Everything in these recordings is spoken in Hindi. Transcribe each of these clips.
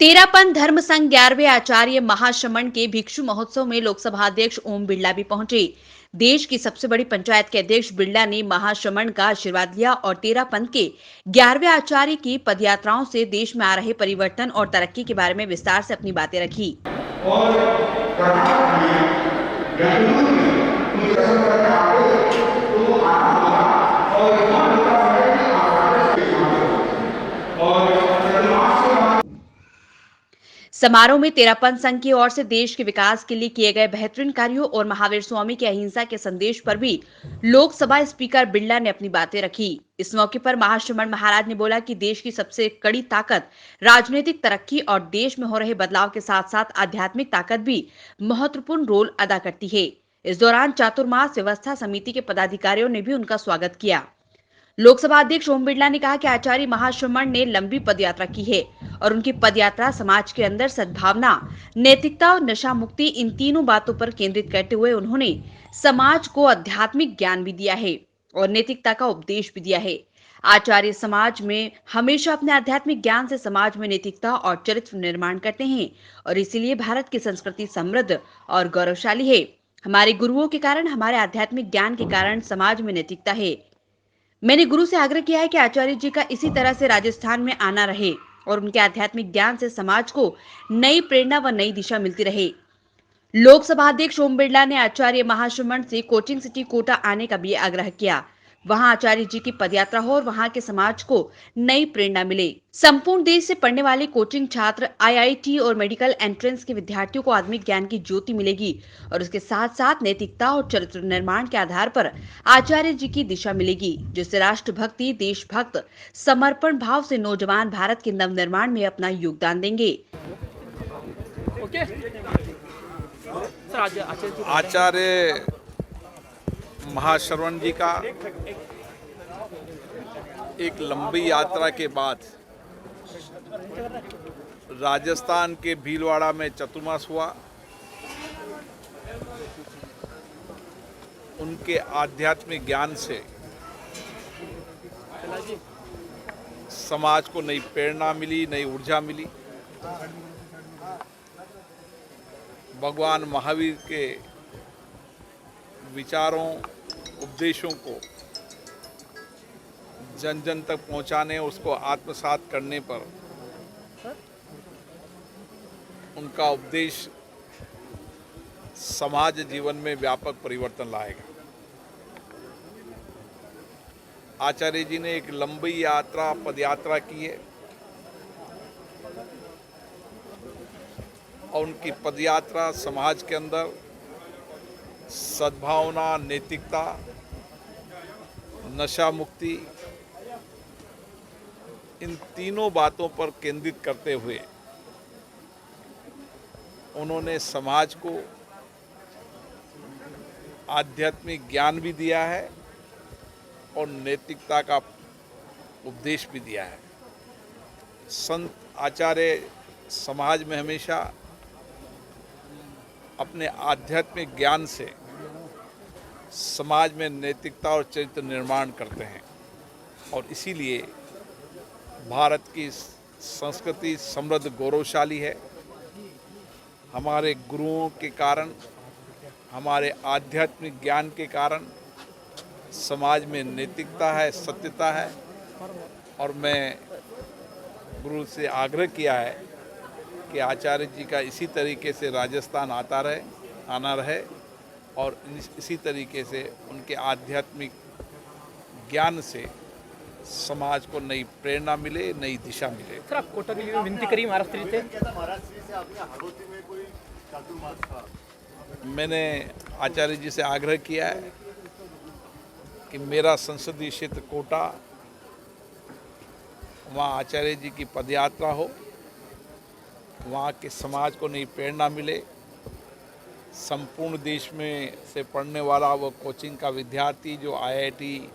तेरापन धर्म संघ 11वें आचार्य महाश्रमण के भिक्षु महोत्सव में लोकसभा अध्यक्ष ओम बिरला भी पहुंचे। देश की सबसे बड़ी पंचायत के अध्यक्ष बिरला ने महाश्रमण का आशीर्वाद लिया और तेरापंथ के 11वें आचार्य की पदयात्राओं से देश में आ रहे परिवर्तन और तरक्की के बारे में विस्तार से अपनी बातें रखी। समारोह में तेरापंथ संघ की ओर से देश के विकास के लिए किए गए बेहतरीन कार्यों और महावीर स्वामी के अहिंसा के संदेश पर भी लोकसभा स्पीकर बिरला ने अपनी बातें रखी। इस मौके पर महाश्रमण महाराज ने बोला कि देश की सबसे कड़ी ताकत राजनीतिक तरक्की और देश में हो रहे बदलाव के साथ साथ आध्यात्मिक ताकत भी महत्वपूर्ण रोल अदा करती है। इस दौरान चातुर्मास व्यवस्था समिति के पदाधिकारियों ने भी उनका स्वागत किया। लोकसभा अध्यक्ष ओम बिरला ने कहा कि आचार्य महाश्रमण ने लंबी पदयात्रा की है और उनकी पदयात्रा समाज के अंदर सद्भावना, नैतिकता और नशा मुक्ति इन तीनों बातों पर केंद्रित करते हुए उन्होंने समाज को आध्यात्मिक ज्ञान भी दिया है और नैतिकता का उपदेश भी दिया है। आचार्य समाज में हमेशा अपने आध्यात्मिक ज्ञान से समाज में नैतिकता और चरित्र निर्माण करते हैं और इसीलिए भारत की संस्कृति समृद्ध और गौरवशाली है। हमारे गुरुओं के कारण, हमारे आध्यात्मिक ज्ञान के कारण समाज में नैतिकता है। मैंने गुरु से आग्रह किया है कि आचार्य जी का इसी तरह से राजस्थान में आना रहे और उनके आध्यात्मिक ज्ञान से समाज को नई प्रेरणा व नई दिशा मिलती रहे। लोकसभा अध्यक्ष ओम बिरला ने आचार्य महाश्रमण से कोचिंग सिटी कोटा आने का भी आग्रह किया। वहां आचार्य जी की पदयात्रा हो और वहां के समाज को नई प्रेरणा मिले। संपूर्ण देश से पढ़ने वाले कोचिंग छात्र, आईआईटी और मेडिकल एंट्रेंस के विद्यार्थियों को आत्मिक ज्ञान की ज्योति मिलेगी और उसके साथ साथ नैतिकता और चरित्र निर्माण के आधार पर आचार्य जी की दिशा मिलेगी, जिससे राष्ट्रभक्ति, देशभक्त, समर्पण भाव से नौजवान भारत के नवनिर्माण में अपना योगदान देंगे। आचार्य महाश्रवण जी का एक लंबी यात्रा के बाद राजस्थान के भीलवाड़ा में चतुर्मास हुआ। उनके आध्यात्मिक ज्ञान से समाज को नई प्रेरणा मिली, नई ऊर्जा मिली। भगवान महावीर के विचारों, उपदेशों को जन जन तक पहुंचाने, उसको आत्मसात करने पर उनका उपदेश समाज जीवन में व्यापक परिवर्तन लाएगा। आचार्य जी ने एक लंबी यात्रा, पदयात्रा की है और उनकी पदयात्रा समाज के अंदर सद्भावना, नैतिकता, नशा मुक्ति इन तीनों बातों पर केंद्रित करते हुए उन्होंने समाज को आध्यात्मिक ज्ञान भी दिया है और नैतिकता का उपदेश भी दिया है। संत आचार्य समाज में हमेशा अपने आध्यात्मिक ज्ञान से समाज में नैतिकता और चरित्र निर्माण करते हैं और इसीलिए भारत की संस्कृति समृद्ध गौरवशाली है। हमारे गुरुओं के कारण, हमारे आध्यात्मिक ज्ञान के कारण समाज में नैतिकता है, सत्यता है और मैं गुरु से आग्रह किया है कि आचार्य जी का इसी तरीके से राजस्थान आना रहे और इसी तरीके से उनके आध्यात्मिक ज्ञान से समाज को नई प्रेरणा मिले, नई दिशा मिले। सर, आप कोटा के लिए विनती करी महाराष्ट्र मैंने आचार्य जी से आग्रह किया है कि मेरा संसदीय क्षेत्र कोटा, वहाँ आचार्य जी की पदयात्रा हो, वहाँ के समाज को नई प्रेरणा मिले। संपूर्ण देश में से पढ़ने वाला वो कोचिंग का विद्यार्थी जो आईआईटी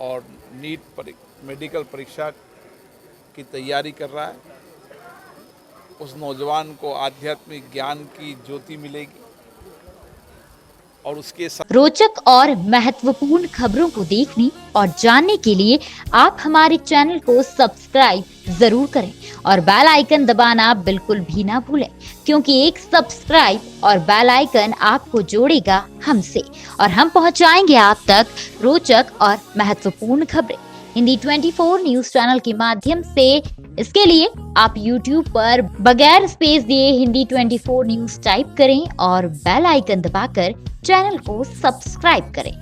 और नीट मेडिकल परीक्षा की तैयारी कर रहा है, उस नौजवान को आध्यात्मिक ज्ञान की ज्योति मिलेगी और उसके साथ रोचक और महत्वपूर्ण खबरों को देखने और जानने के लिए आप हमारे चैनल को सब्सक्राइब, जरूर करें और बेल आइकन दबाना बिल्कुल भी ना भूलें, क्योंकि एक सब्सक्राइब और बेल आइकन आपको जोड़ेगा हमसे और हम पहुंचाएंगे आप तक रोचक और महत्वपूर्ण खबरें हिंदी 24 न्यूज चैनल के माध्यम से। इसके लिए आप YouTube पर बगैर स्पेस दिए हिंदी 24 न्यूज टाइप करें और बेल आइकन दबाकर चैनल को सब्सक्राइब करें।